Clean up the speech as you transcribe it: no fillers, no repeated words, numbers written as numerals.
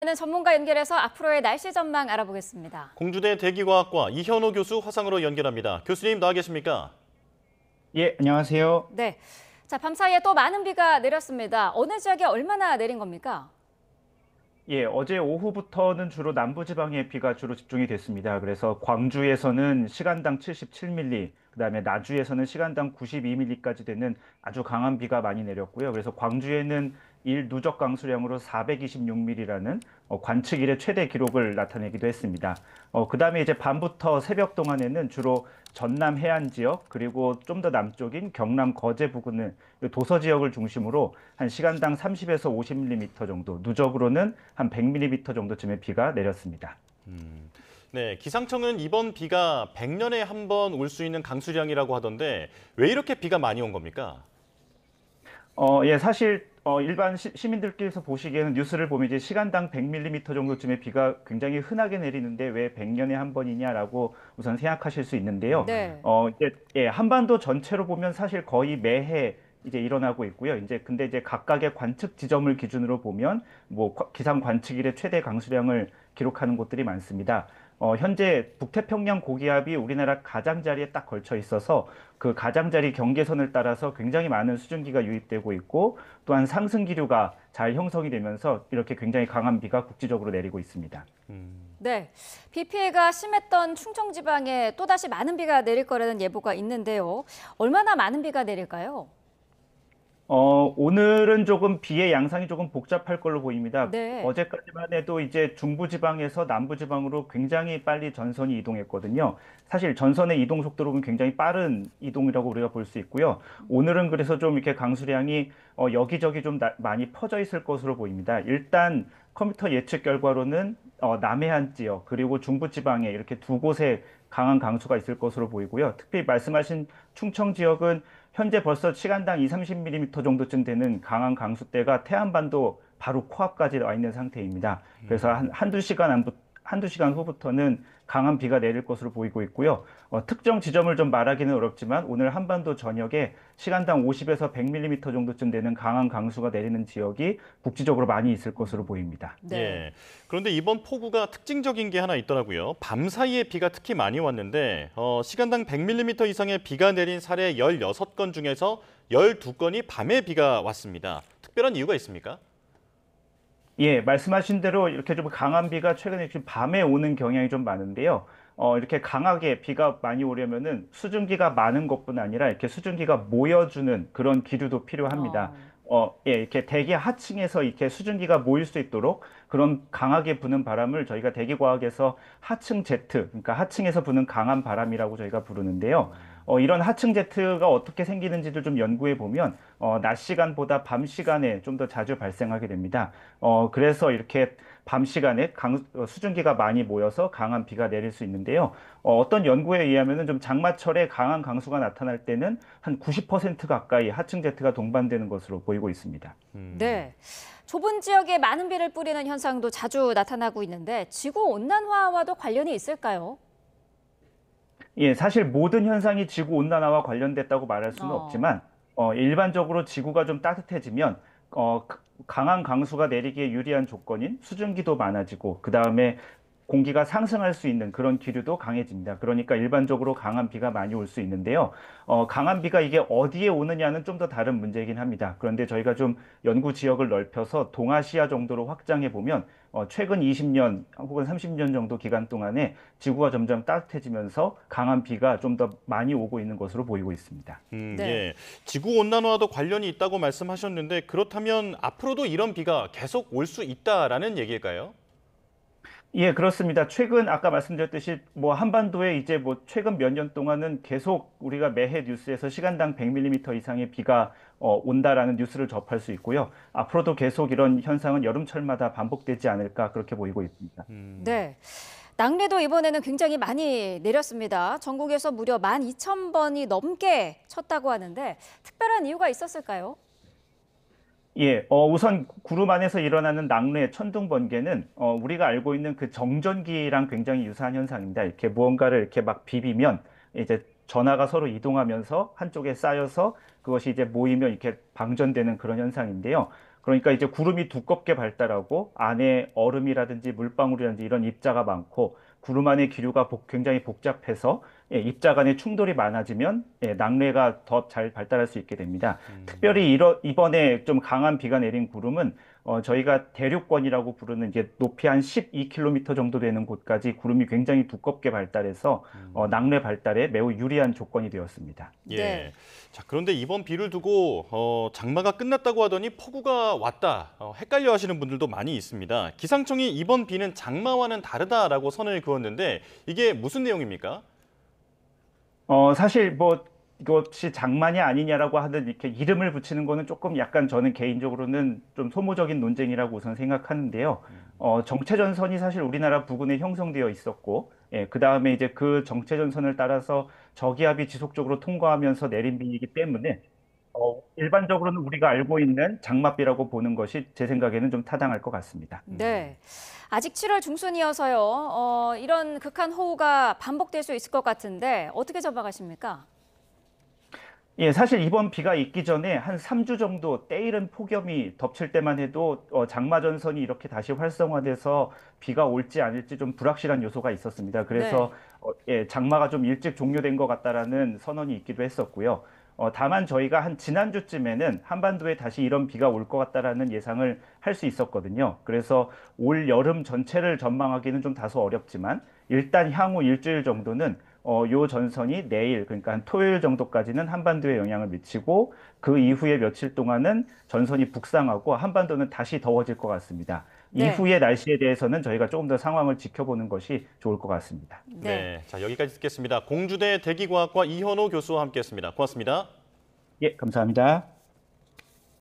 는 전문가 연결해서 앞으로의 날씨 전망 알아보겠습니다. 공주대 대기과학과 이현호 교수 화상으로 연결합니다. 교수님 나와 계십니까? 예, 안녕하세요. 네. 자, 밤사이에 또 많은 비가 내렸습니다. 어느 지역에 얼마나 내린 겁니까? 예, 어제 오후부터는 주로 남부지방에 비가 주로 집중이 됐습니다. 그래서 광주에서는 시간당 77mm, 그다음에 나주에서는 시간당 92mm까지 되는 아주 강한 비가 많이 내렸고요. 그래서 광주에는 일 누적 강수량으로 426mm라는 관측 이래 최대 기록을 나타내기도 했습니다. 그다음에 이제 밤부터 새벽 동안에는 주로 전남 해안 지역 그리고 좀 더 남쪽인 경남 거제 부근을 도서 지역을 중심으로 한 시간당 30에서 50mm 정도, 누적으로는 한 100mm 정도쯤의 비가 내렸습니다. 네, 기상청은 이번 비가 100년에 한 번 올 수 있는 강수량이라고 하던데 왜 이렇게 비가 많이 온 겁니까? 예, 사실 일반 시민들께서 보시기에는 뉴스를 보면 이제 시간당 100mm 정도쯤의 비가 굉장히 흔하게 내리는데 왜 100년에 한 번이냐라고 우선 생각하실 수 있는데요. 네. 이제 예, 한반도 전체로 보면 사실 거의 매해 이제 일어나고 있고요. 근데 이제 각각의 관측 지점을 기준으로 보면 뭐 기상 관측 일의 최대 강수량을 기록하는 곳들이 많습니다. 현재 북태평양 고기압이 우리나라 가장자리에 딱 걸쳐 있어서 그 가장자리 경계선을 따라서 굉장히 많은 수증기가 유입되고 있고 또한 상승 기류가 잘 형성이 되면서 이렇게 굉장히 강한 비가 국지적으로 내리고 있습니다. 네. 비 피해가 심했던 충청 지방에 또다시 많은 비가 내릴 거라는 예보가 있는데요. 얼마나 많은 비가 내릴까요? 오늘은 조금 비의 양상이 조금 복잡할 걸로 보입니다. 네. 어제까지만 해도 이제 중부지방에서 남부지방으로 굉장히 빨리 전선이 이동했거든요. 사실 전선의 이동 속도로 보면 굉장히 빠른 이동이라고 우리가 볼 수 있고요. 오늘은 그래서 좀 이렇게 강수량이 여기저기 좀 많이 퍼져 있을 것으로 보입니다. 일단 컴퓨터 예측 결과로는 남해안 지역 그리고 중부지방에 이렇게 두 곳에 강한 강수가 있을 것으로 보이고요. 특히 말씀하신 충청 지역은 현재 벌써 시간당 2, 30mm 정도쯤 되는 강한 강수대가 태안반도 바로 코앞까지 와 있는 상태입니다. 그래서 한두 시간 후부터는 강한 비가 내릴 것으로 보이고 있고요. 특정 지점을 좀 말하기는 어렵지만 오늘 한반도 전역에 시간당 50에서 100mm 정도쯤 되는 강한 강수가 내리는 지역이 국지적으로 많이 있을 것으로 보입니다. 네. 예. 그런데 이번 폭우가 특징적인 게 하나 있더라고요. 밤 사이에 비가 특히 많이 왔는데 시간당 100mm 이상의 비가 내린 사례 16건 중에서 12건이 밤에 비가 왔습니다. 특별한 이유가 있습니까? 예, 말씀하신 대로 이렇게 좀 강한 비가 최근에 지금 밤에 오는 경향이 좀 많은데요. 이렇게 강하게 비가 많이 오려면은 수증기가 많은 것뿐 아니라 이렇게 수증기가 모여주는 그런 기류도 필요합니다. 어, 예, 이렇게 대기 하층에서 이렇게 수증기가 모일 수 있도록 그런 강하게 부는 바람을 저희가 대기과학에서 하층 제트, 그러니까 하층에서 부는 강한 바람이라고 저희가 부르는데요. 이런 하층 제트가 어떻게 생기는지를 좀 연구해 보면 낮 시간보다 밤 시간에 좀 더 자주 발생하게 됩니다. 그래서 이렇게 밤 시간에 수증기가 많이 모여서 강한 비가 내릴 수 있는데요. 어떤 연구에 의하면은 좀 장마철에 강한 강수가 나타날 때는 한 90% 가까이 하층 제트가 동반되는 것으로 보이고 있습니다. 네. 좁은 지역에 많은 비를 뿌리는 현상도 자주 나타나고 있는데 지구 온난화와도 관련이 있을까요? 예, 사실 모든 현상이 지구 온난화와 관련됐다고 말할 수는 어. 없지만 일반적으로 지구가 좀 따뜻해지면 강한 강수가 내리기에 유리한 조건인 수증기도 많아지고 그다음에 공기가 상승할 수 있는 그런 기류도 강해집니다. 그러니까 일반적으로 강한 비가 많이 올 수 있는데요. 강한 비가 이게 어디에 오느냐는 좀 더 다른 문제이긴 합니다. 그런데 저희가 좀 연구 지역을 넓혀서 동아시아 정도로 확장해 보면 최근 20년 혹은 30년 정도 기간 동안에 지구가 점점 따뜻해지면서 강한 비가 좀 더 많이 오고 있는 것으로 보이고 있습니다. 네. 예. 지구 온난화와도 관련이 있다고 말씀하셨는데 그렇다면 앞으로도 이런 비가 계속 올 수 있다라는 얘기일까요? 예, 그렇습니다. 최근 아까 말씀드렸듯이 뭐 한반도에 이제 뭐 최근 몇 년 동안은 계속 우리가 매해 뉴스에서 시간당 100mm 이상의 비가 온다라는 뉴스를 접할 수 있고요. 앞으로도 계속 이런 현상은 여름철마다 반복되지 않을까 그렇게 보이고 있습니다. 네. 낙뢰도 이번에는 굉장히 많이 내렸습니다. 전국에서 무려 12,000번이 넘게 쳤다고 하는데 특별한 이유가 있었을까요? 예, 우선 구름 안에서 일어나는 낙뢰, 천둥 번개는 우리가 알고 있는 그 정전기랑 굉장히 유사한 현상입니다. 이렇게 무언가를 이렇게 막 비비면 이제 전하가 서로 이동하면서 한쪽에 쌓여서 그것이 이제 모이면 이렇게 방전되는 그런 현상인데요. 그러니까 이제 구름이 두껍게 발달하고 안에 얼음이라든지 물방울이라든지 이런 입자가 많고 구름 안의 기류가 굉장히 복잡해서 입자 간의 충돌이 많아지면 낙뢰가 더 잘 발달할 수 있게 됩니다. 특별히 이번에 좀 강한 비가 내린 구름은 저희가 대륙권이라고 부르는 이제 높이 한 12km 정도 되는 곳까지 구름이 굉장히 두껍게 발달해서 낙뢰 발달에 매우 유리한 조건이 되었습니다. 예. 네. 자, 그런데 이번 비를 두고 장마가 끝났다고 하더니 폭우가 왔다. 헷갈려 하시는 분들도 많이 있습니다. 기상청이 이번 비는 장마와는 다르다라고 선을 그었는데 이게 무슨 내용입니까? 사실 뭐 이것이 장마냐 아니냐라고 하는 이렇게 이름을 붙이는 거는 조금 약간 저는 개인적으로는 좀 소모적인 논쟁이라고 우선 생각하는데요. 정체전선이 사실 우리나라 부근에 형성되어 있었고, 그 다음에 이제 그 정체전선을 따라서 저기압이 지속적으로 통과하면서 내린 비이기 때문에 일반적으로는 우리가 알고 있는 장맛비라고 보는 것이 제 생각에는 좀 타당할 것 같습니다. 네. 아직 7월 중순이어서요. 이런 극한 호우가 반복될 수 있을 것 같은데 어떻게 전망하십니까? 예, 사실 이번 비가 있기 전에 한 3주 정도 때이른 폭염이 덮칠 때만 해도 장마 전선이 이렇게 다시 활성화돼서 비가 올지 아닐지 좀 불확실한 요소가 있었습니다. 그래서 장마가 좀 일찍 종료된 것 같다라는 선언이 있기도 했었고요. 다만 저희가 한 지난주쯤에는 한반도에 다시 이런 비가 올 것 같다라는 예상을 할 수 있었거든요. 그래서 올 여름 전체를 전망하기는 좀 다소 어렵지만 일단 향후 일주일 정도는 요 전선이 내일, 그러니까 한 토요일 정도까지는 한반도에 영향을 미치고 그 이후에 며칠 동안은 전선이 북상하고 한반도는 다시 더워질 것 같습니다. 네. 이후의 날씨에 대해서는 저희가 조금 더 상황을 지켜보는 것이 좋을 것 같습니다. 네. 자, 여기까지 듣겠습니다. 공주대 대기과학과 이현호 교수와 함께했습니다. 고맙습니다. 예, 감사합니다.